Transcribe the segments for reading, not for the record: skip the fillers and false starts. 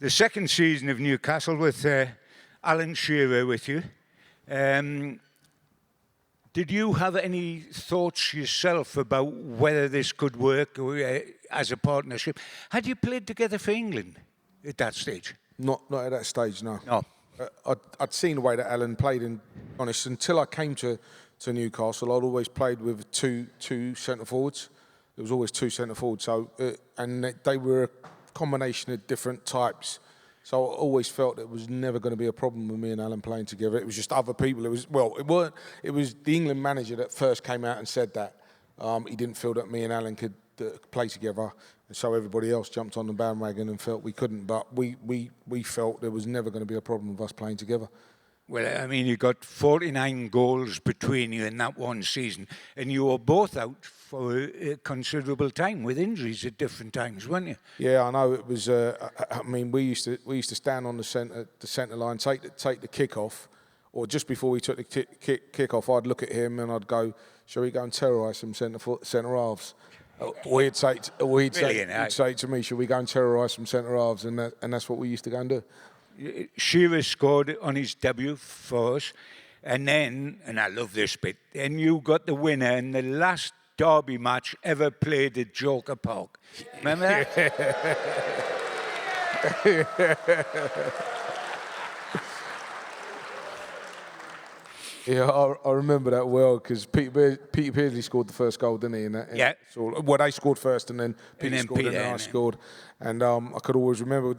the second season of Newcastle with Alan Shearer with you. Did you have any thoughts yourself about whether this could work as a partnership? Had you played together for England at that stage? Not at that stage, no. No. I'd seen the way that Alan played, and honest, until I came to Newcastle, I'd always played with two centre forwards. There was always two centre forwards, and they were a combination of different types. So I always felt it was never going to be a problem with me and Alan playing together. It was just other people. It was the England manager that first came out and said that he didn't feel that me and Alan could play together, and so everybody else jumped on the bandwagon and felt we couldn't. But we felt there was never going to be a problem with us playing together. Well, I mean, you got 49 goals between you in that one season, and you were both out for a considerable time with injuries at different times, weren't you? Yeah, I know. It was. I mean, we used to stand on the centre line, take the kick off, or just before we took the kick off, I'd look at him and I'd go, "Shall we go and terrorise some centre halves?" Or he'd say to me, "Shall we go and terrorise some centre halves?" And that's what we used to go and do. Shearer scored on his debut for us, and I love this bit, and you got the winner in the last derby match ever played at Joker Park. Remember that? Yeah, I remember that well, because Peter Beardsley scored the first goal, didn't he? Yeah. Well, they scored first, and then Peter scored, and then I scored. And I could always remember.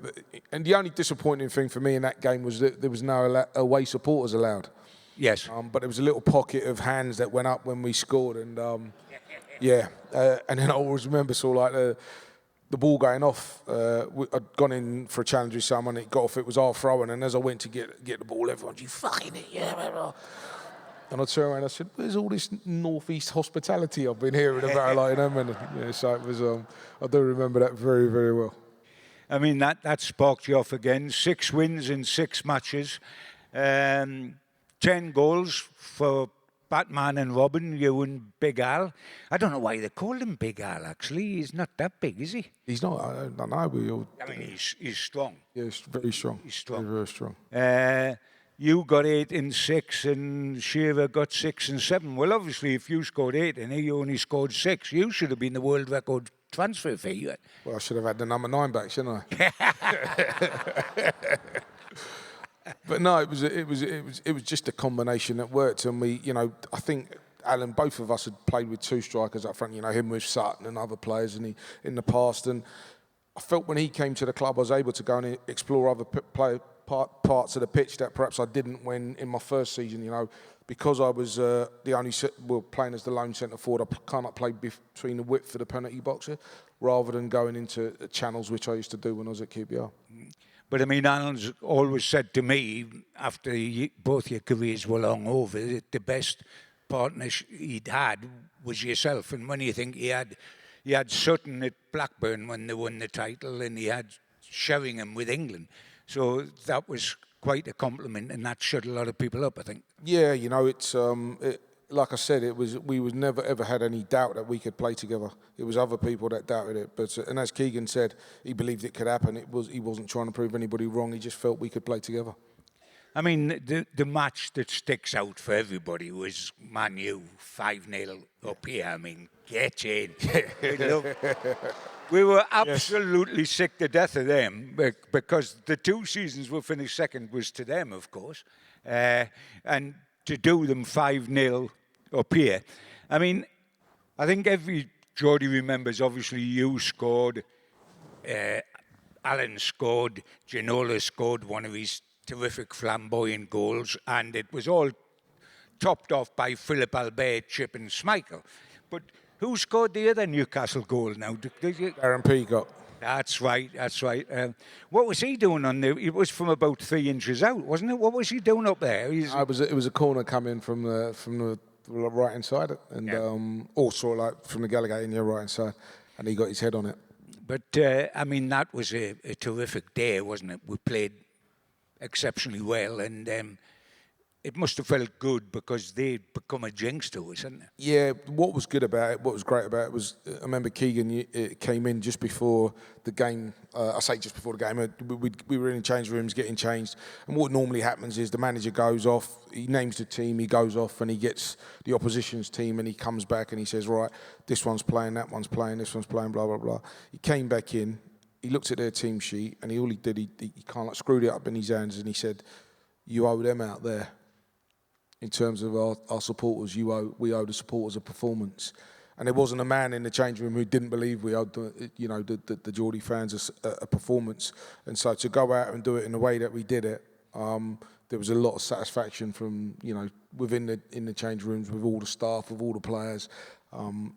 And the only disappointing thing for me in that game was that there was no away supporters allowed. Yes. But there was a little pocket of hands that went up when we scored, and and then I always remember the ball going off. I'd gone in for a challenge with someone, it got off, it was our throwing, and as I went to get the ball, everyone, "You fucking it, yeah." And I turned around and I said, "Where's all this northeast hospitality I've been hearing about?" So it was, I do remember that very, very well. I mean, that sparked you off again. 6 wins in 6 matches. 10 goals for Batman and Robin, you and Big Al. I don't know why they called him Big Al, actually. He's not that big, is he? He's not. I don't know. I mean, he's strong. Yeah, he's very strong. He's strong. Very, very strong. You got 8 in 6, and Shearer got 6 in 7. Well, obviously, if you scored 8 and he only scored 6, you should have been the world record transfer fee. Well, I should have had the number 9 back, shouldn't I? But no, it was just a combination that worked, and we, I think Alan, both of us had played with 2 strikers up front. Him with Sutton and other players in the past, and I felt when he came to the club, I was able to go and explore other parts of the pitch that perhaps I didn't when in my first season. Because I was the only playing as the lone centre forward, I cannot play between the width of the penalty boxer, rather than going into channels, which I used to do when I was at QPR. But I mean, Alan's always said to me, after both your careers were long over, that the best partner he'd had was yourself. And when you think he had Sutton at Blackburn when they won the title, and he had Sheringham with England. So that was quite a compliment, and that shut a lot of people up, I think. Yeah, it's like I said, we never ever had any doubt that we could play together. It was other people that doubted it. But and as Keegan said, he believed it could happen. He wasn't trying to prove anybody wrong. He just felt we could play together. I mean, the match that sticks out for everybody was Man U 5-0 up here. I mean, get in. We were absolutely sick to death of them, because the 2 seasons we finished second was to them, of course. And to do them 5-0 up here. I mean, I think every Geordie remembers, obviously, you scored, Alan scored, Ginola scored one of his terrific flamboyant goals, and it was all topped off by Philip Albert, Chip and Schmeichel. But who scored the other Newcastle goal now? Did you? Aaron Peacock. That's right. What was he doing on there? It was from about 3 inches out, wasn't it? What was he doing up there? It was a corner coming from the right hand side, and also like from the Gallagher in your right hand side, and he got his head on it. But I mean, that was a terrific day, wasn't it? We played exceptionally well, and it must have felt good because they'd become a jinx to us, hadn't it? Yeah, what was good about it, what was great about it was, I remember Keegan came in just before the game. I say just before the game. We were in the change rooms getting changed, and what normally happens is the manager goes off, he names the team, he goes off, and he gets the opposition's team, and he comes back and he says, right, this one's playing, that one's playing, this one's playing, blah blah blah. He came back in, he looked at their team sheet, and all he did, he kind of like screwed it up in his hands, and he said, "You owe them out there. In terms of our supporters, we owe the supporters a performance." And there wasn't a man in the changing room who didn't believe we owed the Geordie fans a performance. And so to go out and do it in the way that we did it, there was a lot of satisfaction from within in the change rooms with all the staff, with all the players.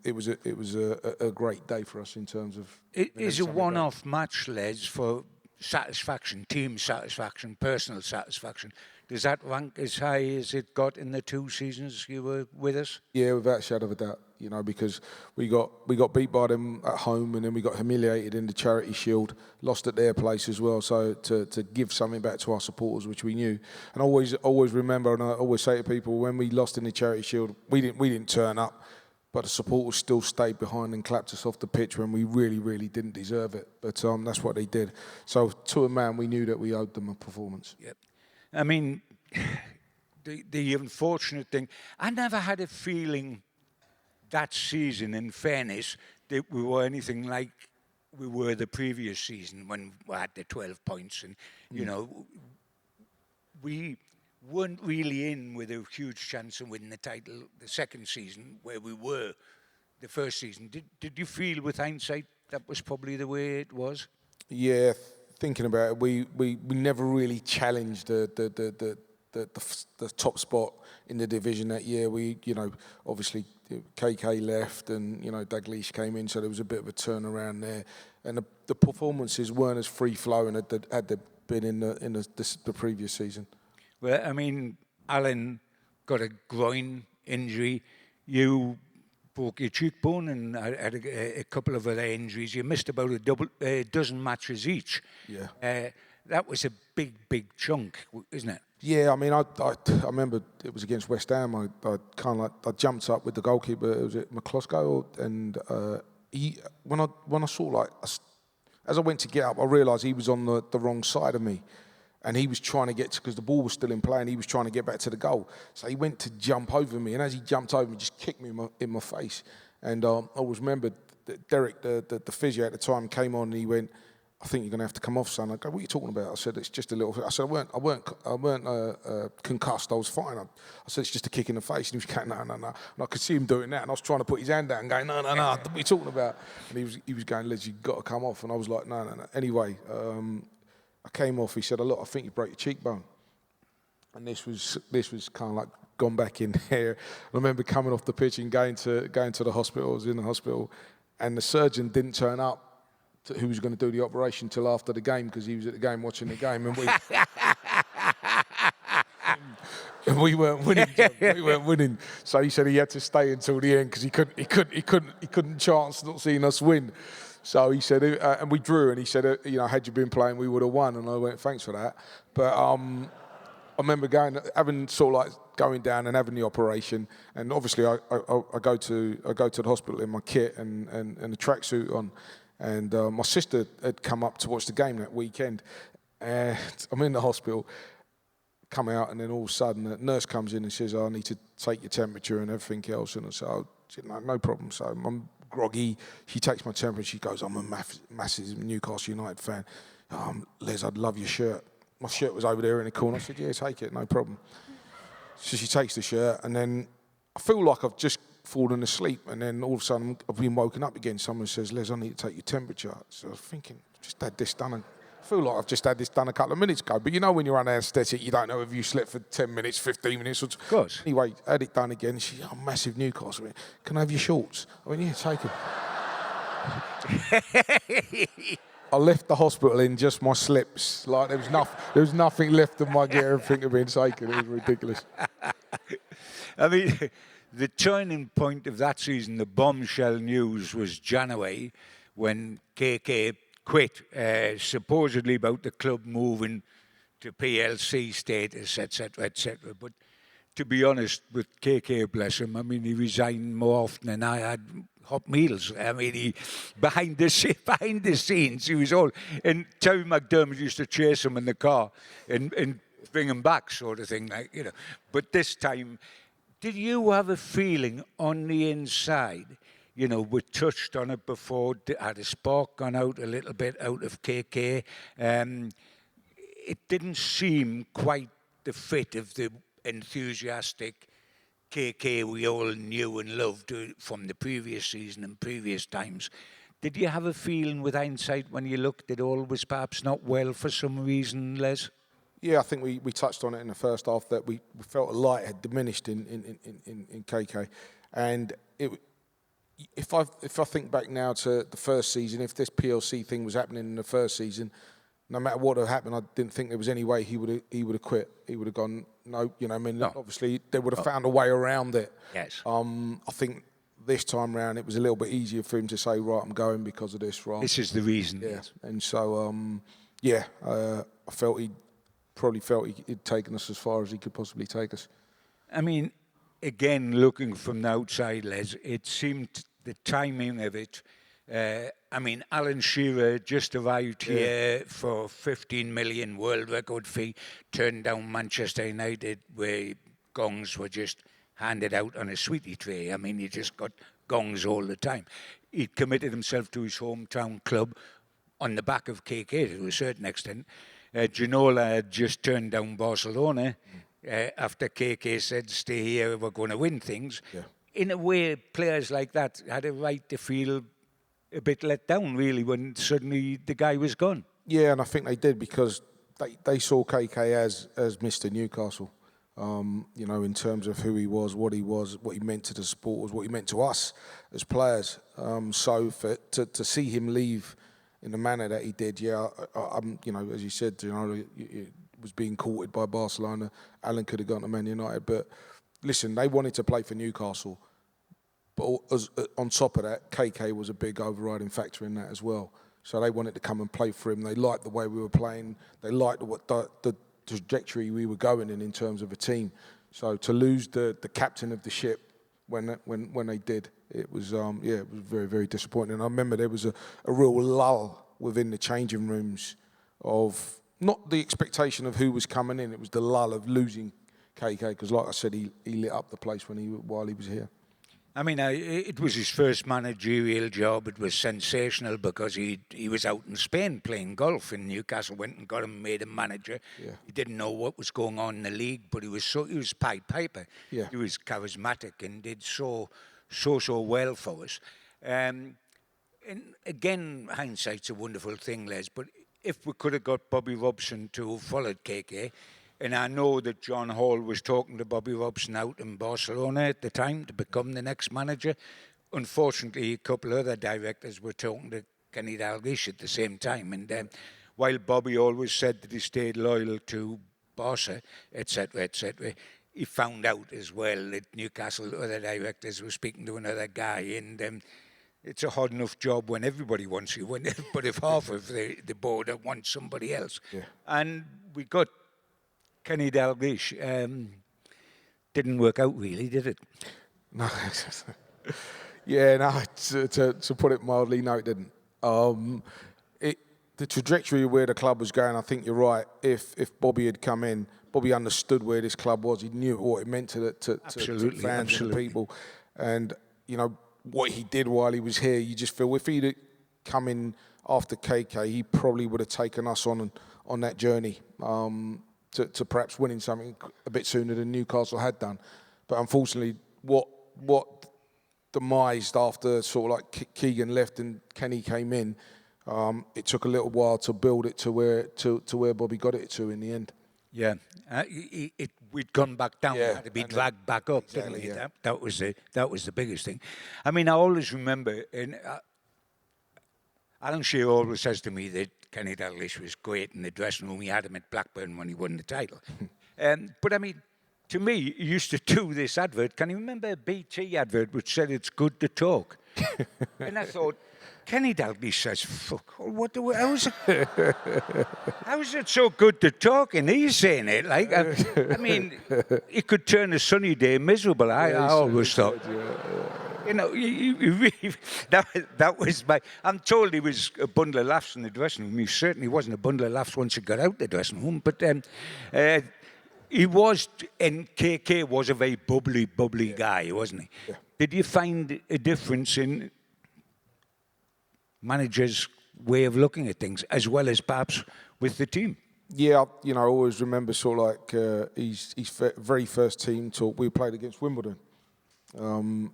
It was a great day for us in terms of. It is a one-off match, Les, for satisfaction, team satisfaction, personal satisfaction. Does that rank as high as it got in the 2 seasons you were with us? Yeah, without a shadow of a doubt. Because we got beat by them at home, and then we got humiliated in the Charity Shield, lost at their place as well. So to give something back to our supporters, which we knew, and always remember, and I always say to people, when we lost in the Charity Shield, we didn't turn up, but the supporters still stayed behind and clapped us off the pitch when we really, really didn't deserve it. But that's what they did. So to a man, we knew that we owed them a performance. Yep. I mean, the unfortunate thing, I never had a feeling that season, in fairness, that we were anything like we were the previous season when we had the 12 points. And, we weren't really in with a huge chance of winning the title the second season where we were the first season. Did you feel with hindsight that was probably the way it was? Yeah, thinking about it, we never really challenged the top spot in the division that year. We, obviously KK left and, Dalglish came in, so there was a bit of a turnaround there. And the performances weren't as free-flowing as they'd been in the previous season. Well, I mean, Alan got a groin injury. You broke your cheekbone and had a couple of other injuries. You missed about a dozen matches each. Yeah. That was a big chunk, isn't it? Yeah, I mean, I remember it was against West Ham. I jumped up with the goalkeeper. Was it McCloskey? And when I saw as I went to get up, I realised he was on the wrong side of me, and he was trying to get because the ball was still in play, and he was trying to get back to the goal. So he went to jump over me, and as he jumped over me, just kicked me in my face. And I always remember that Derek, the physio at the time, came on and he went, "I think you're going to have to come off, son." I go, "What are you talking about?" I said, "It's just a little." I said, "I weren't concussed. I was fine." I said, "It's just a kick in the face." And he was going, "No." And I could see him doing that, and I was trying to put his hand down and going, "No. What are you talking about?" And he was going, "Liz, you've got to come off." And I was like, "No." Anyway, I came off. He said, "Look, I think you broke your cheekbone." And this was kind of like gone back in there. I remember coming off the pitch and going to the hospital. I was in the hospital, and the surgeon didn't turn up who was going to do the operation till after the game because he was at the game watching the game, and we weren't winning. We weren't winning. So he said he had to stay until the end because he couldn't chance not seeing us win. So he said, and we drew, and he said, had you been playing, we would have won. And I went, thanks for that. But I remember going down and having the operation, and obviously I go to the hospital in my kit and the tracksuit on. And my sister had come up to watch the game that weekend. And I'm in the hospital, come out, and then all of a sudden the nurse comes in and says, "I need to take your temperature and everything else." And I said, no problem. So I'm groggy. She takes my temperature. She goes, "I'm a massive Newcastle United fan. Les, I'd love your shirt." My shirt was over there in the corner. I said, "Yeah, take it, no problem." So she takes the shirt, and then I feel like I've just fallen asleep, and then all of a sudden I've been woken up again. Someone says, "Les, I need to take your temperature." So I was thinking, just had this done. I feel like I've just had this done a couple of minutes ago. But when you're on anaesthetic, you don't know if you slept for 10 minutes, 15 minutes. Of course. Anyway, had it done again. She said, "Oh, massive Newcastle. I went, can I have your shorts?" I went, "Yeah, take them." I left the hospital in just my slips. Like there was nothing left of my gear. Everything had been taken. It was ridiculous. I mean, the turning point of that season, the bombshell news, was January when KK quit, supposedly about the club moving to PLC status, etc., etc. But to be honest, with KK, bless him, I mean, he resigned more often than I had hot meals. I mean, he behind the scenes, he was all. And Terry McDermott used to chase him in the car and bring him back, sort of thing, like, you know. But this time, did you have a feeling on the inside? You know, we touched on it before. Had a spark gone out a little bit out of KK? It didn't seem quite the fit of the enthusiastic KK we all knew and loved from the previous season and previous times. Did you have a feeling with hindsight when you looked it all was perhaps not well for some reason, Les? Yeah, I think we touched on it in the first half that we felt a light had diminished in KK. And if I think back now to the first season, if this PLC thing was happening in the first season, no matter what had happened, I didn't think there was any way he would have quit. He would have gone, no, you know, I mean, obviously they would have found a way around it. Yes. I think this time round it was a little bit easier for him to say, right, I'm going because of this, right? This is the reason. Yeah. Yes. And so, I felt he'd taken us as far as he could possibly take us. I mean, again, looking from the outside, Les, it seemed the timing of it. I mean, Alan Shearer just arrived here for 15 million world record fee, turned down Manchester United where gongs were just handed out on a sweetie tray. I mean, he just got gongs all the time. He committed himself to his hometown club on the back of KK to a certain extent. Ginola had just turned down Barcelona after KK said, stay here, we're going to win things. Yeah. In a way, players like that had a right to feel a bit let down, really, when suddenly the guy was gone. Yeah, and I think they did because they saw KK as Mr. Newcastle, you know, in terms of who he was, what he meant to the supporters, what he meant to us as players. So to see him leave in the manner that he did, you know, as you said, you know, it was being courted by Barcelona. Alan could have gone to Man United, but listen, they wanted to play for Newcastle. But on top of that, KK was a big overriding factor in that as well. So they wanted to come and play for him. They liked the way we were playing. They liked the trajectory we were going in terms of a team. So to lose the captain of the ship when they did, it was it was very, very disappointing. And I remember there was a real lull within the changing rooms of not the expectation of who was coming in. It was the lull of losing KK because, like I said, he lit up the place while he was here. I mean, it was his first managerial job. It was sensational because he was out in Spain playing golf, and Newcastle went and got him, made him manager. Yeah. He didn't know what was going on in the league, but he was Pied Piper. Yeah. He was charismatic and did so well for us. And again, hindsight's a wonderful thing, Les. But if we could have got Bobby Robson to have followed KK. And I know that John Hall was talking to Bobby Robson out in Barcelona at the time to become the next manager. Unfortunately, a couple of other directors were talking to Kenny Dalglish at the same time. And while Bobby always said that he stayed loyal to Barca, etc., he found out as well that Newcastle other directors were speaking to another guy. And it's a hard enough job when everybody wants you, but if half of the board wants somebody else. Yeah. And we got Kenny Dalglish. Didn't work out really, did it? No. To put it mildly, no, it didn't. The trajectory of where the club was going, I think you're right. If Bobby had come in, Bobby understood where this club was. He knew what it meant to fans and people. And, you know, what he did while he was here, you just feel if he'd come in after KK, he probably would have taken us on that journey. To perhaps winning something a bit sooner than Newcastle had done. But unfortunately, what demised after sort of like Keegan left and Kenny came in, it took a little while to build it to where Bobby got it to in the end. Yeah, we'd gone back down, had to be dragged back up, exactly, didn't we? Yeah. That was the biggest thing. I mean, I always remember, Alan Shearer always says to me that Kenny Dalglish was great in the dressing room. We had him at Blackburn when he won the title. But I mean, to me, he used to do this advert. Can you remember a BT advert which said it's good to talk? And I thought, Kenny Dalglish says, fuck, how is it so good to talk? And he's saying it like, I mean, it could turn a sunny day miserable, I always thought. You know, that was my... I'm told he was a bundle of laughs in the dressing room. He certainly wasn't a bundle of laughs once he got out the dressing room. But he was, and KK was a very bubbly guy, wasn't he? Yeah. Did you find a difference in managers' way of looking at things, as well as perhaps with the team? Yeah, you know, I always remember sort of like his very first team talk. We played against Wimbledon. And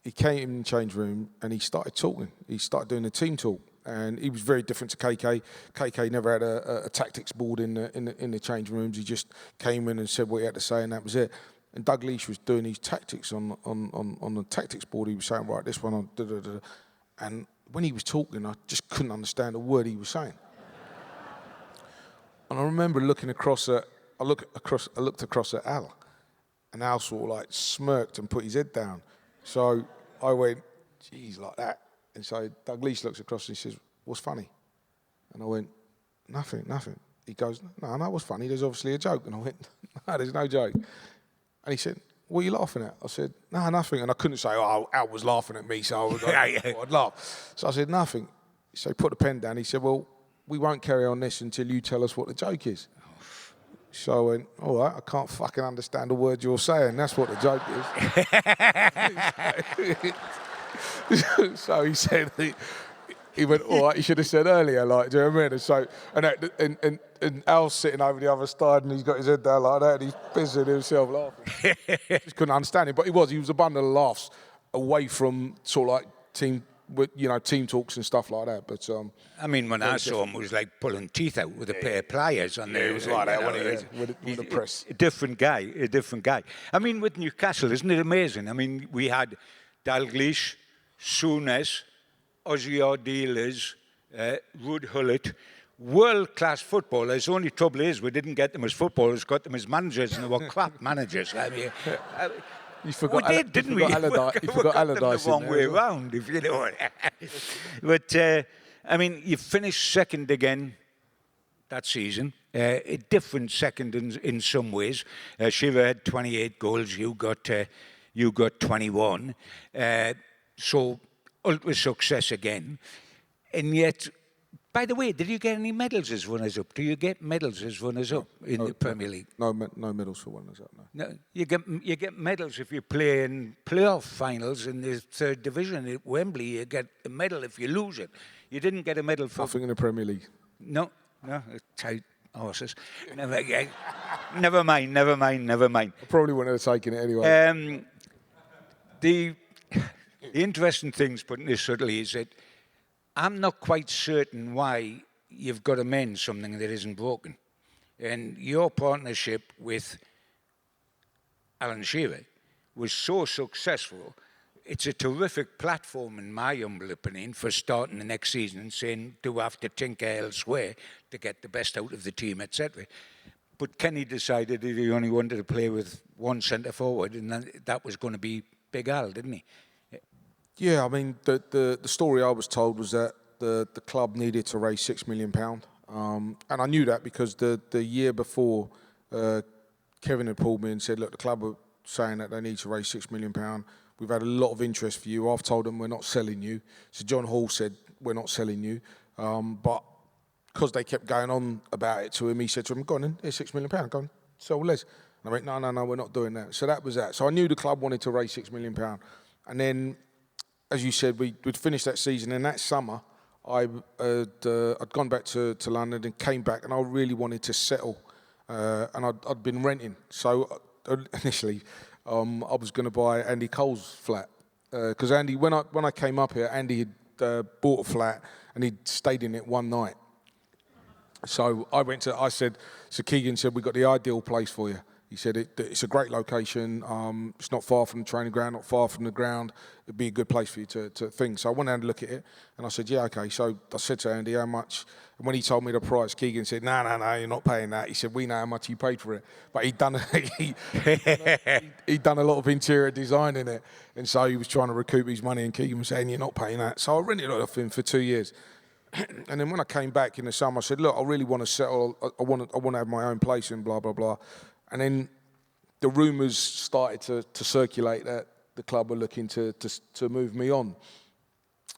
he came in the change room and he started talking. He started doing the team talk, and he was very different to KK. KK never had a tactics board in the change rooms. He just came in and said what he had to say, and that was it. And Dalglish was doing his tactics on the tactics board. He was saying, right, this one on da da da. And when he was talking, I just couldn't understand a word he was saying. And I remember looking across at I looked across at Al. And Al sort of like smirked and put his head down. So I went, geez, like that. And so Dalglish looks across and he says, what's funny? And I went, nothing. He goes, no, what's funny? There's obviously a joke. And I went, no, there's no joke. And he said, what are you laughing at? I said, no, nothing. And I couldn't say, oh, Al was laughing at me, so I'd laugh. So I said, nothing. So he put the pen down. He said, well, we won't carry on this until you tell us what the joke is. So I went, all right, I can't fucking understand a word you're saying. That's what the joke is. So he said, he went, all right, you should have said earlier, like, do you know what I mean? And so, and Al's sitting over the other side and he's got his head down like that and he's pissing himself laughing. Just couldn't understand him. But he was a bundle of laughs away from sort of like team talks and stuff like that. But I mean, when I saw him, it was like pulling teeth out with a pair of pliers on there. It was like that with the press. A different guy. I mean, with Newcastle, isn't it amazing? I mean, we had Dalglish, Souness, Ozzy Ardiles, Ruud Gullit, world-class footballers. The only trouble is we didn't get them as footballers, got them as managers, and they were crap managers. I mean, you forgot we did, didn't we? You forgot Allardyce the wrong way round, if you know it. But, I mean, you finished second again that season. A different second in some ways. Shearer had 28 goals. You got 21. So, ultimate success again. And yet, by the way, did you get any medals as runners-up? Do you get medals as runners-up in the Premier League? No medals for runners-up, no. You get medals if you play in playoff finals in the third division at Wembley. You get a medal if you lose it. You didn't get a medal for... Nothing in the Premier League. No, tight horses. Never mind. I probably wouldn't have taken it anyway. The interesting things, putting this subtly, is that I'm not quite certain why you've got to mend something that isn't broken. And your partnership with Alan Shearer was so successful. It's a terrific platform, in my humble opinion, for starting the next season and saying, do we have to tinker elsewhere to get the best out of the team, etc. But Kenny decided that he only wanted to play with one centre forward, and that was going to be Big Al, didn't he? Yeah, I mean, the story I was told was that the club needed to raise £6 million. And I knew that because the year before, Kevin had pulled me and said, look, the club are saying that they need to raise £6 million. We've had a lot of interest for you. I've told them we're not selling you. So John Hall said, we're not selling you. But because they kept going on about it to him, he said to him, go on in, here's £6 million, go on, sell Les. And I went, no, we're not doing that. So that was that. So I knew the club wanted to raise £6 million. And then, as you said, we'd finished that season, and that summer I'd gone back to London and came back, and I really wanted to settle, and I'd been renting. So initially, I was going to buy Andy Cole's flat because Andy, when I came up here, Andy had bought a flat and he'd stayed in it one night. So I said, so Keegan said, we've got the ideal place for you. He said it's a great location. It's not far from the training ground, not far from the ground. It'd be a good place for you to think. So I went down to look at it, and I said, yeah, okay. So I said to Andy, how much? And when he told me the price, Keegan said, no, you're not paying that. He said, we know how much you paid for it. But he'd done a lot of interior design in it, and so he was trying to recoup his money, and Keegan was saying, you're not paying that. So I rented it off him for 2 years. And then when I came back in the summer, I said, look, I really want to settle. I want to have my own place and blah, blah, blah. And then the rumours started to circulate that the club were looking to move me on.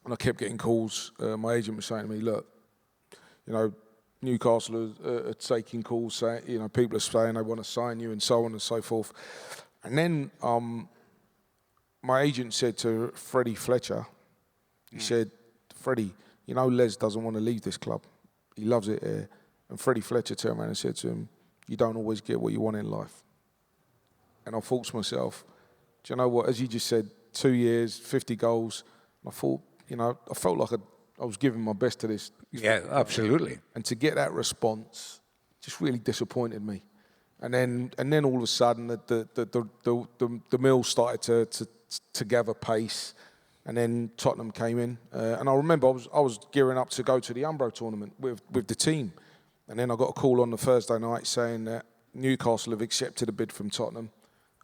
And I kept getting calls. My agent was saying to me, look, you know, Newcastle are taking calls, saying, you know, people are saying they want to sign you and so on and so forth. And then my agent said to Freddie Fletcher, he said, Freddie, you know Les doesn't want to leave this club. He loves it here. And Freddie Fletcher turned around and said to him, you don't always get what you want in life. And I thought to myself, do you know what, as you just said, 2 years, 50 goals, I thought, you know, I felt like I was giving my best to this. Yeah, absolutely. And to get that response just really disappointed me. And then all of a sudden the mill started to gather pace. And then Tottenham came in. And I remember I was gearing up to go to the Umbro tournament with the team. And then I got a call on the Thursday night saying that Newcastle have accepted a bid from Tottenham.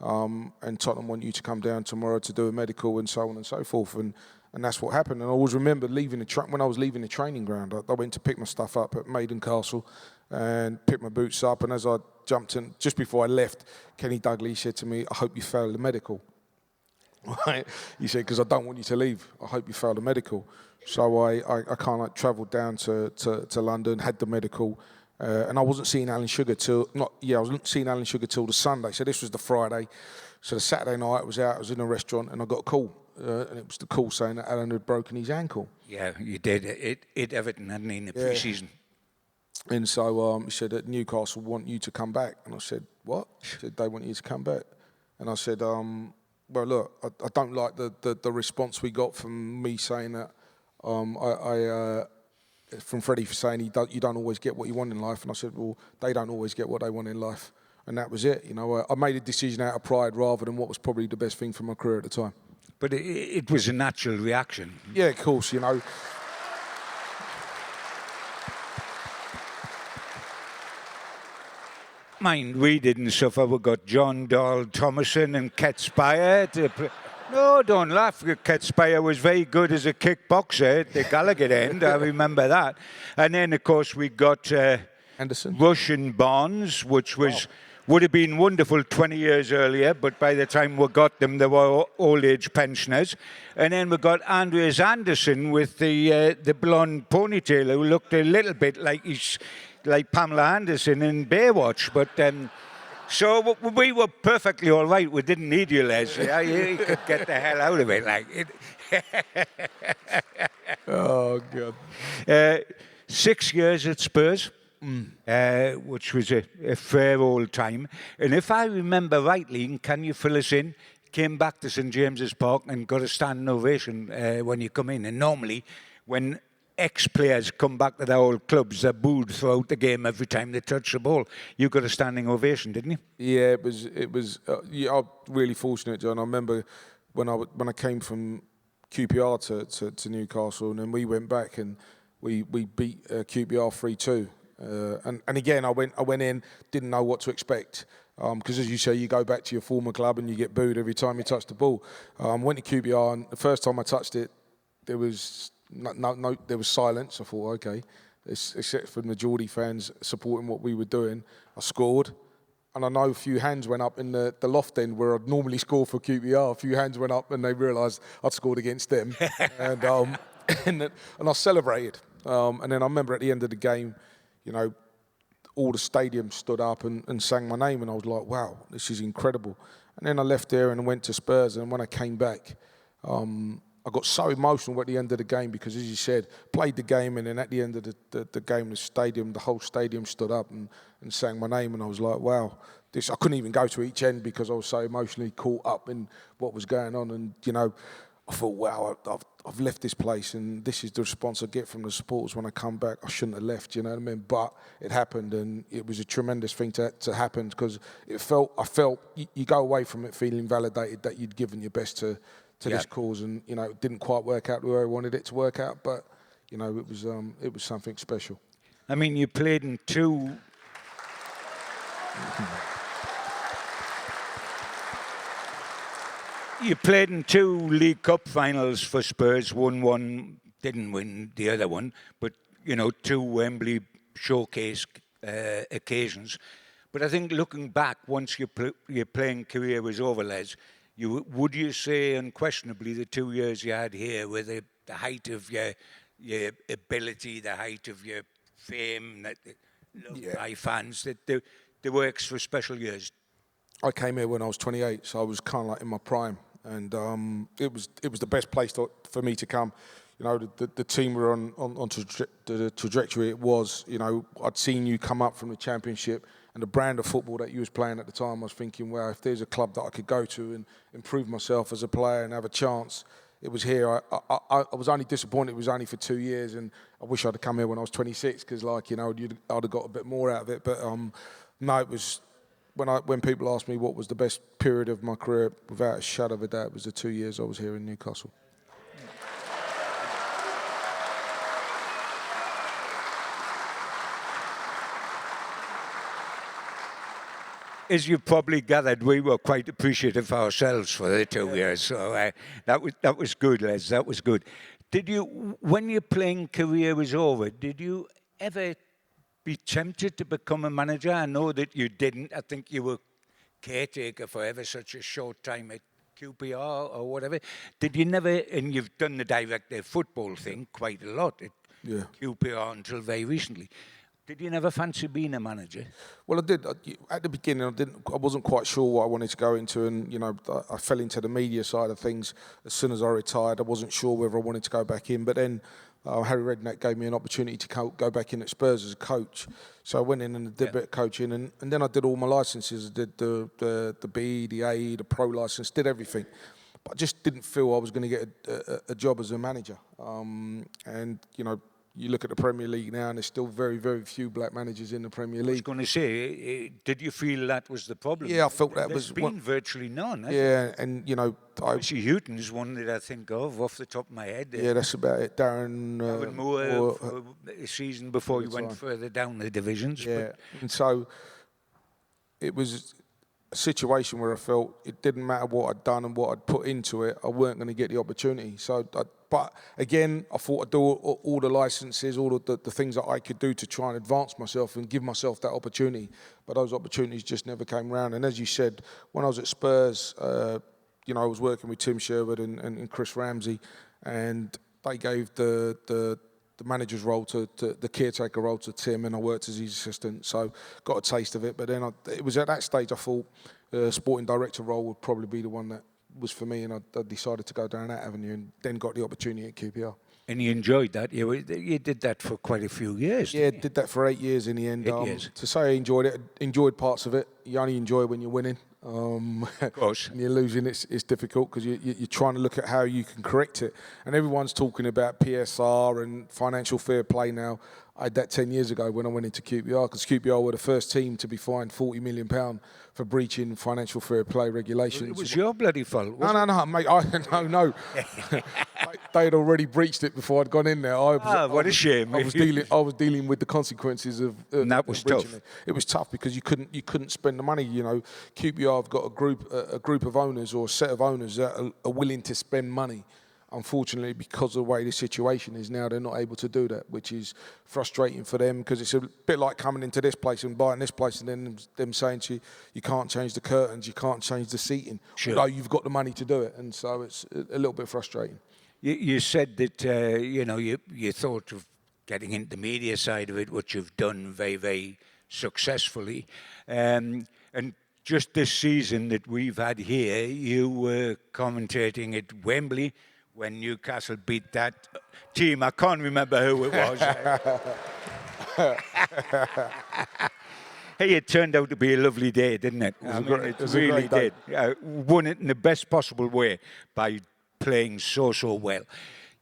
And Tottenham want you to come down tomorrow to do a medical and so on and so forth. And that's what happened. And I always remember when I was leaving the training ground, I went to pick my stuff up at Maiden Castle and picked my boots up. And as I jumped in, just before I left, Kenny Dalglish said to me, I hope you fail the medical. Right? He said, because I don't want you to leave. I hope you fail the medical. So I kind of travelled down to London, had the medical. And I wasn't seeing Alan Sugar till the Sunday. So this was the Friday. So the Saturday night I was in a restaurant and I got a call. And it was the call saying that Alan had broken his ankle. Yeah, you did. It Everton, hadn't he, in the pre-season. And so he said that Newcastle want you to come back. And I said, what? He said, they want you to come back. And I said, well, look, I don't like the response we got from me saying that from Freddie for saying you don't always get what you want in life. And I said, well, they don't always get what they want in life. And that was it. You know, I made a decision out of pride rather than what was probably the best thing for my career at the time. But it was a natural reaction. Yeah, of course, you know. Mind, we didn't suffer. We got John Dahl Thomason and Ket Spire. No, don't laugh. Ket Spire was very good as a kickboxer at the Gallagher end. I remember that. And then, of course, we got Anderson. Russian Bonds, which would have been wonderful 20 years earlier, but by the time we got them, they were old-age pensioners. And then we got Andreas Anderson with the blonde ponytail, who looked a little bit like Pamela Anderson in Baywatch. But so we were perfectly all right. We didn't need you, Les. Yeah, you could get the hell out of it. Oh, God. 6 years at Spurs. Which was a fair old time. And if I remember rightly, and can you fill us in, came back to St James's Park and got a standing ovation when you come in. And normally, when ex-players come back to their old clubs, they're booed throughout the game every time they touch the ball. You got a standing ovation, didn't you? Yeah, it was. I'm really fortunate, John. I remember when I came from QPR to Newcastle, and then we went back and we beat QPR 3-2. And again, I went in, didn't know what to expect. Because as you say, you go back to your former club and you get booed every time you touch the ball. Went to QPR, and the first time I touched it, there was there was silence. I thought, okay, except for the Geordie fans supporting what we were doing. I scored, and I know a few hands went up in the loft end where I'd normally score for QPR. A few hands went up, and they realised I'd scored against them, and I celebrated. And then I remember at the end of the game, you know, all the stadium stood up and sang my name, and I was like, wow, this is incredible. And then I left there and went to Spurs, and when I came back, I got so emotional at the end of the game because, as you said, played the game, and then at the end of the game, the whole stadium stood up and sang my name, and I was like, wow, I couldn't even go to each end because I was so emotionally caught up in what was going on. And, you know, I thought, wow, I've left this place, and this is the response I get from the supporters when I come back. I shouldn't have left, you know what I mean? But it happened, and it was a tremendous thing to happen, because I felt you go away from it feeling validated that you'd given your best to this cause, and you know, it didn't quite work out the way I wanted it to work out, but you know, it was something special. I mean, you played in two. You played in two League Cup finals for Spurs. Won one, didn't win the other one, but you know, two Wembley showcase occasions. But I think looking back, once your playing career was over, Les, would you say unquestionably the 2 years you had here were the height of your ability, the height of your fame, that loved by fans, that the works for special years? I came here when I was 28, so I was kind of like in my prime, and it was the best place for me to come. You know, the team were on the trajectory it was. You know, I'd seen you come up from the Championship, and the brand of football that you was playing at the time, I was thinking, well, if there's a club that I could go to and improve myself as a player and have a chance, it was here. I was only disappointed it was only for 2 years, and I wish I'd have come here when I was 26, because, like, you know, I'd have got a bit more out of it. But no, it was. When people ask me what was the best period of my career, without a shadow of a doubt, it was the 2 years I was here in Newcastle. As you probably gathered, we were quite appreciative ourselves for the 2 years. So that was good, Les. That was good. Did you, when your playing career was over, did you ever be tempted to become a manager? I know that you didn't. I think you were caretaker for ever such a short time at QPR or whatever. Did you never, and you've done the director football thing quite a lot at QPR until very recently. Did you never fancy being a manager? Well, I did. At the beginning, I wasn't quite sure what I wanted to go into, and you know, I fell into the media side of things as soon as I retired. I wasn't sure whether I wanted to go back in, but then Harry Redknapp gave me an opportunity to go back in at Spurs as a coach. So I went in and did a bit of coaching, and then I did all my licenses. I did the B, the A, the Pro license, did everything. But I just didn't feel I was going to get a job as a manager. And, you know, you look at the Premier League now, and there's still very, very few black managers in the Premier League. I was going to say, did you feel that was the problem? Yeah, I felt that There's been virtually none. Yeah, and you know, obviously Houghton's one that I think of off the top of my head. Yeah, that's about it. Darren Moore, a season before you went further down the divisions. Yeah, and so it was a situation where I felt it didn't matter what I'd done and what I'd put into it, I weren't going to get the opportunity. But again, I thought I'd do all the licenses, all of the things that I could do to try and advance myself and give myself that opportunity. But those opportunities just never came around. And as you said, when I was at Spurs, you know, I was working with Tim Sherwood and Chris Ramsey, and they gave the manager's role to the caretaker role to Tim, and I worked as his assistant, so got a taste of it. But then it was at that stage I thought the sporting director role would probably be the one that was for me, and I decided to go down that avenue, and then got the opportunity at QPR. And you enjoyed that? You did that for quite a few years. Yeah, did that for 8 years in the end. 8 years. To say I enjoyed it, enjoyed parts of it. You only enjoy when you're winning. Of course. And you're losing, it's difficult, because you're trying to look at how you can correct it. And everyone's talking about PSR and financial fair play now. I had that 10 years ago when I went into QPR, because QPR were the first team to be fined £40 million for breaching financial fair play regulations. It was your bloody fault. No, mate. No. They had already breached it before I'd gone in there. What a shame. I was dealing with the consequences of and that was tough. It was tough because you couldn't spend the money. You know, QPR have got a group of owners, or a set of owners that are willing to spend money. Unfortunately, because of the way the situation is now, they're not able to do that, which is frustrating for them, because it's a bit like coming into this place and buying this place and then them saying to you, you can't change the curtains, you can't change the seating, although you've got the money to do it. And so it's a little bit frustrating. You said that, you know, you thought of getting into the media side of it, which you've done very, very successfully. And just this season that we've had here, you were commentating at Wembley when Newcastle beat that team. I can't remember who it was. Hey, it turned out to be a lovely day, didn't it? It really did. Won it in the best possible way by playing so well.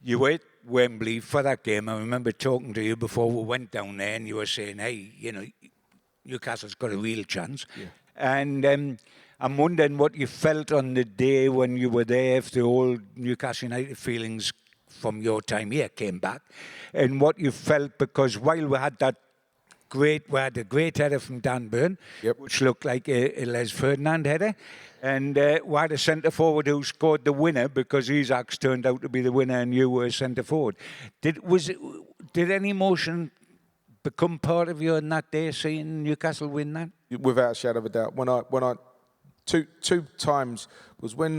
You were at Wembley for that game. I remember talking to you before we went down there, and you were saying, hey, you know, Newcastle's got a real chance. Yeah. And I'm wondering what you felt on the day when you were there, if the old Newcastle United feelings from your time here came back, and what you felt, because while we had a great header from Dan Burn, Yep. which looked like a Les Ferdinand header, and we had a centre forward who scored the winner because his axe turned out to be the winner and you were centre forward. Did any emotion become part of you on that day, seeing Newcastle win that? Without a shadow of a doubt. When I two times was when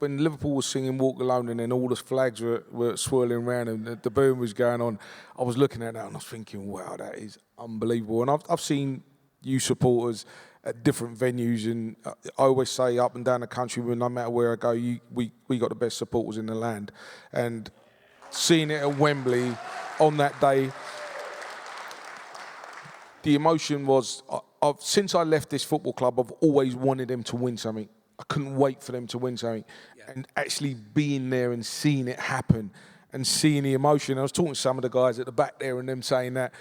Liverpool was singing "Walk Alone" and then all the flags were swirling around and the boom was going on. I was looking at that and I was thinking, wow, that is unbelievable. And I've seen you supporters at different venues, and I always say up and down the country, no matter where I go, we got the best supporters in the land. And seeing it at Wembley on that day, the emotion was, since I left this football club, I've always wanted them to win something. I couldn't wait for them to win something. Yeah. And actually being there and seeing it happen and seeing the emotion. I was talking to some of the guys at the back there and them saying that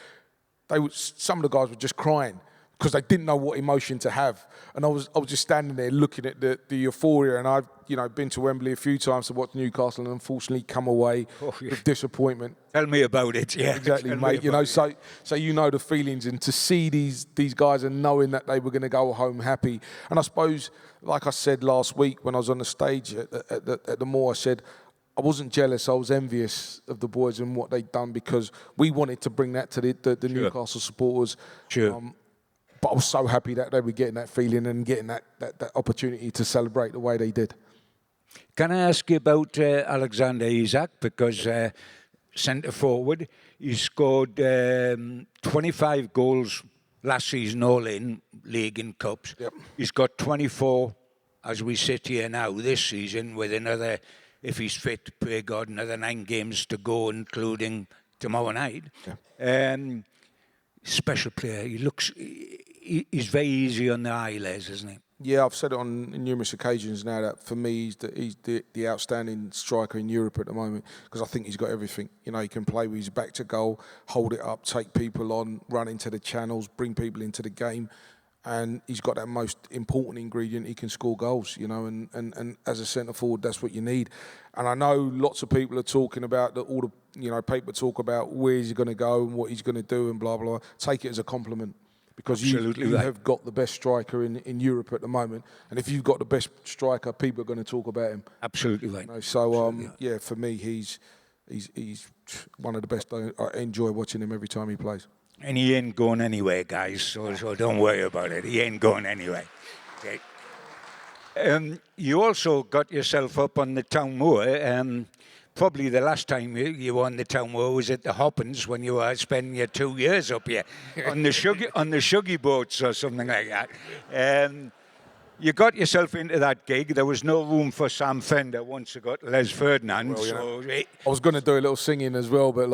some of the guys were just crying because they didn't know what emotion to have. And I was just standing there looking at the euphoria. And I've been to Wembley a few times to watch Newcastle and unfortunately come away with disappointment. Tell me about it. Yeah, exactly, mate. So you know the feelings, and to see these guys and knowing that they were going to go home happy. And I suppose, like I said last week when I was on the stage at the Moor, I said I wasn't jealous. I was envious of the boys and what they'd done, because we wanted to bring that to the Newcastle supporters. Sure. But I was so happy that they were getting that feeling and getting that opportunity to celebrate the way they did. Can I ask you about Alexander Isak? Because centre forward, he scored 25 goals last season, all in league and cups. Yep. He's got 24 as we sit here now this season, with another, if he's fit, pray God, another 9 games to go, including tomorrow night. Yeah. Special player. He's very easy on the eye, Les, isn't he? Yeah, I've said it on numerous occasions now that for me he's the outstanding striker in Europe at the moment, because I think he's got everything. You know, he can play with his back to goal, hold it up, take people on, run into the channels, bring people into the game, and he's got that most important ingredient. He can score goals, you know, and as a centre forward, that's what you need. And I know lots of people are talking about all the paper talk about where he's going to go and what he's going to do and blah blah. Take it as a compliment. Because you have got the best striker in Europe at the moment. And if you've got the best striker, people are going to talk about him. Absolutely right. You know, so, yeah, for me, he's one of the best. I enjoy watching him every time he plays. And he ain't going anywhere, guys, so don't worry about it. He ain't going anywhere. Okay. You also got yourself up on the town moor. Probably the last time you were on the town moor was at the Hoppins, when you were spending your 2 years up here on the suggy boats or something like that. You got yourself into that gig. There was no room for Sam Fender once you got Les Ferdinand. Well, I was going to do a little singing as well, but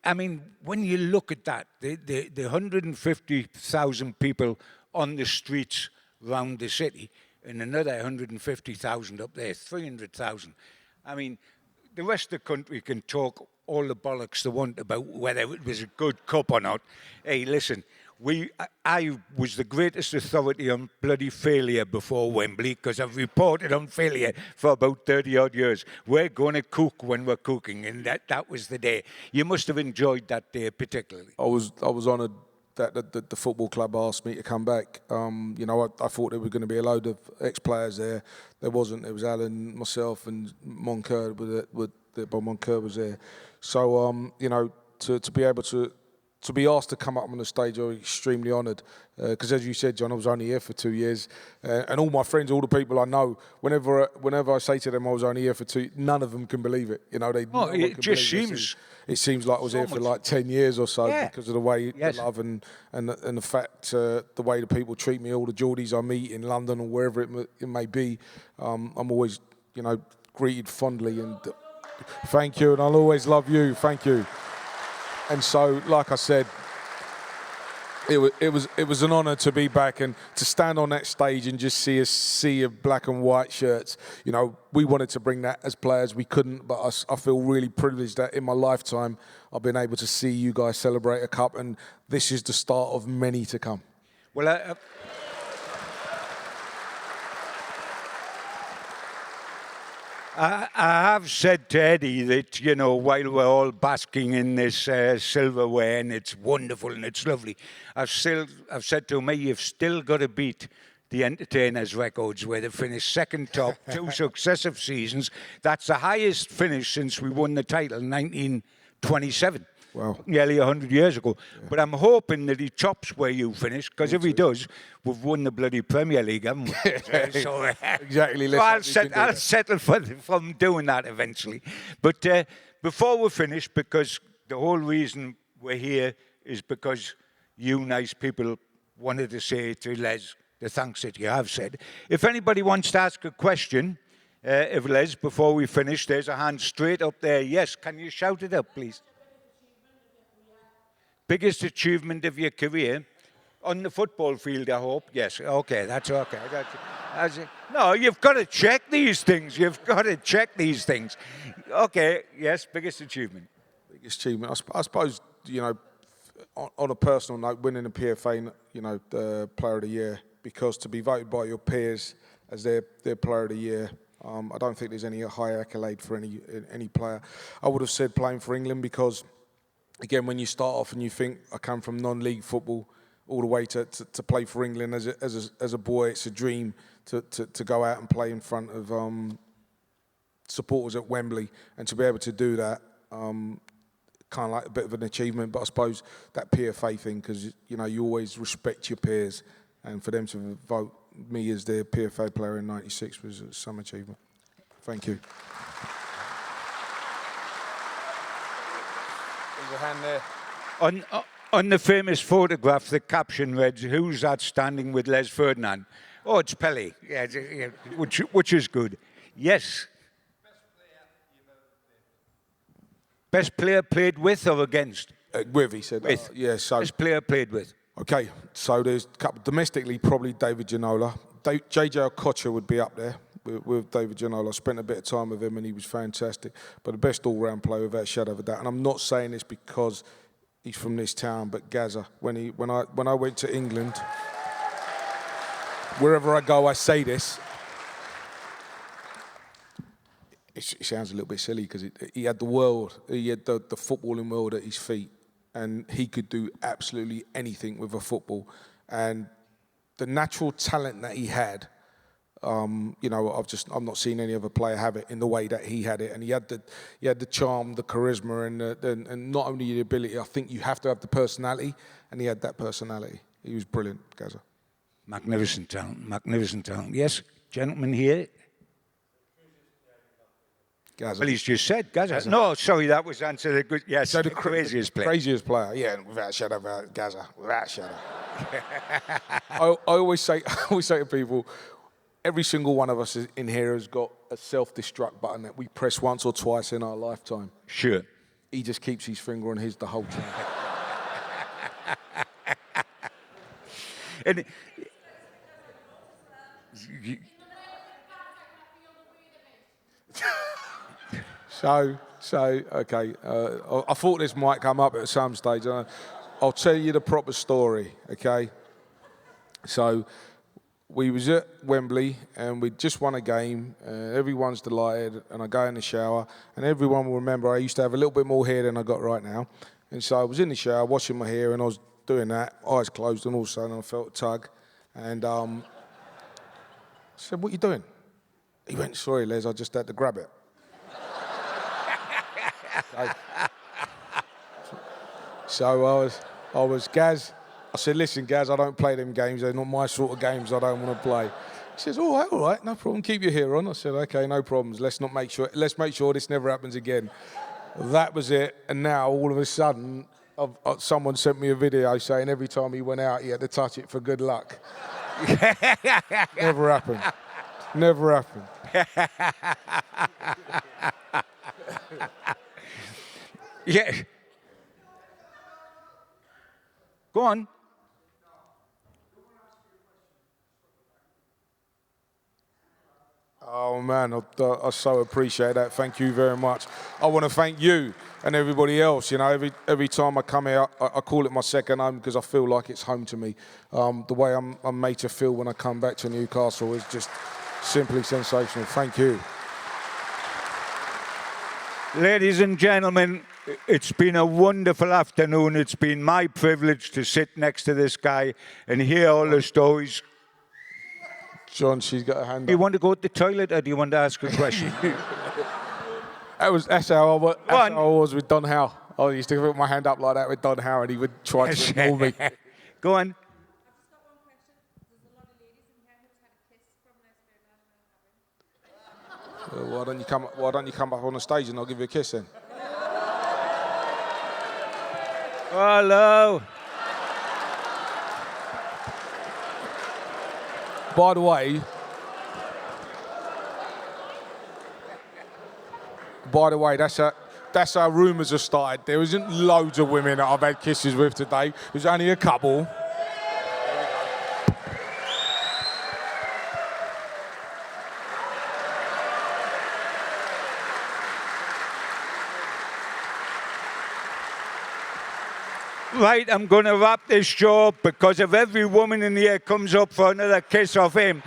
I mean, when you look at that, the 150,000 people on the streets around the city, and another 150,000 up there, 300,000. I mean, the rest of the country can talk all the bollocks they want about whether it was a good cup or not. Hey, listen, I was the greatest authority on bloody failure before Wembley, because I've reported on failure for about 30-odd years. We're going to cook when we're cooking, and that was the day. You must have enjoyed that day particularly. I was honoured that the football club asked me to come back. I thought there were going to be a load of ex-players there. There wasn't. It was Alan, myself, and Moncur. Moncur was there. So to be able to be asked to come up on the stage, I was extremely honoured. Because as you said, John, I was only here for 2 years, and all my friends, all the people I know, whenever I say to them I was only here for 2, none of them can believe it. You know, it seems like I was here for like 10 years or so, because of the way the love and the fact, the way the people treat me, all the Geordies I meet in London or wherever it may be. I'm always, greeted fondly, and thank you, and I'll always love you. Thank you. And so, like I said, It was an honour to be back and to stand on that stage and just see a sea of black and white shirts. You know, we wanted to bring that as players, we couldn't, but I feel really privileged that in my lifetime I've been able to see you guys celebrate a cup, and this is the start of many to come. Well, I have said to Eddie that, you know, while we're all basking in this silverware and it's wonderful and it's lovely, I've said to him, you've still got to beat the Entertainers' records where they finished second top 2 successive seasons. That's the highest finish since we won the title in 1927. Wow. Nearly 100 years ago. Yeah. But I'm hoping that he chops where you finish, because if he does, we've won the bloody Premier League, haven't we? Exactly. So I'll settle from doing that eventually. But before we finish, because the whole reason we're here is because you nice people wanted to say to Les the thanks that you have said. If anybody wants to ask a question of Les before we finish, there's a hand straight up there. Yes, can you shout it up, please? Biggest achievement of your career? On the football field, I hope. Yes, okay, that's okay. No, you've got to check these things. You've got to check these things. Okay, yes, biggest achievement. Biggest achievement. I suppose, you know, on a personal note, winning the PFA, you know, the Player of the Year, because to be voted by your peers as their Player of the Year, I don't think there's any higher accolade for any player. I would have said playing for England, because again, when you start off and you think, I come from non-league football all the way to play for England as a boy, it's a dream to go out and play in front of supporters at Wembley, and to be able to do that, kind of like a bit of an achievement. But I suppose that PFA thing, because you know you always respect your peers, and for them to vote me as their PFA player in '96 was some achievement. Thank you. There's a hand there. On the famous photograph, the caption read, "Who's that standing with Les Ferdinand?" Oh, it's Pelé, yeah, which is good. Yes. Best player played with or against? With, he said. With. Yeah, so. Best player played with. Okay, so there's a couple, domestically, probably David Ginola. JJ Okocha would be up there with David Ginola. I spent a bit of time with him and he was fantastic. But the best all-round player without a shadow of a doubt. And I'm not saying this because he's from this town, but Gaza. When I went to England, wherever I go, I say this. It sounds a little bit silly because he had the world, he had the footballing world at his feet, and he could do absolutely anything with a football. And the natural talent that he had, you know, I've not seen any other player have it in the way that he had it. And he had the charm, the charisma, and not only the ability. I think you have to have the personality, and he had that personality. He was brilliant, Gaza. Magnificent talent, magnificent talent. Yes, gentlemen here. Gaza. Well, he's just said Gaza. No, sorry, that was answered. Yes, so the craziest player. Craziest player, yeah, without a shadow of Gaza, without a shadow. I always say to people, every single one of us in here has got a self-destruct button that we press once or twice in our lifetime. Sure. He just keeps his finger on his the whole time. And So okay. I thought this might come up at some stage. I'll tell you the proper story, okay? So we was at Wembley and we just won a game. Everyone's delighted, and I go in the shower, and everyone will remember I used to have a little bit more hair than I got right now. And so I was in the shower washing my hair, and I was doing that, eyes closed, and all of a sudden I felt a tug. And I said, "What are you doing?" He went, "Sorry, Les, I just had to grab it." So I was Gaz. I said, "Listen, Gaz, I don't play them games. They're not my sort of games. I don't want to play." He says, all right, no problem. Keep your hair on." I said, "Okay, no problems. Let's make sure this never happens again." That was it. And now all of a sudden, someone sent me a video saying every time he went out, he had to touch it for good luck. Never happened. Never happened. Yeah. Go on. man, I so appreciate that. Thank you very much. I want to thank you and everybody else. You know, every time I come here, I call it my second home because I feel like it's home to me. The way I'm made to feel when I come back to Newcastle is just simply sensational. Thank you. Ladies and gentlemen, it's been a wonderful afternoon. It's been my privilege to sit next to this guy and hear all the stories. John, she's got a hand up. Do you want to go to the toilet or do you want to ask a question? That's how I was with Don Howe. I used to put my hand up like that with Don Howe and he would try to ignore me. Go on. Why don't you come up on the stage and I'll give you a kiss then? Hello. By the way, that's how rumours have started. There isn't loads of women that I've had kisses with today. There's only a couple. Right, I'm going to wrap this show up because if every woman in here comes up for another kiss off him,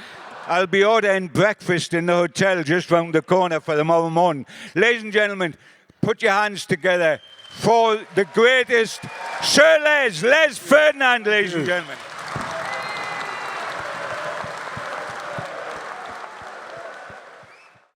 I'll be ordering breakfast in the hotel just round the corner for tomorrow morning. Ladies and gentlemen, put your hands together for the greatest Sir Les Ferdinand, ladies and gentlemen.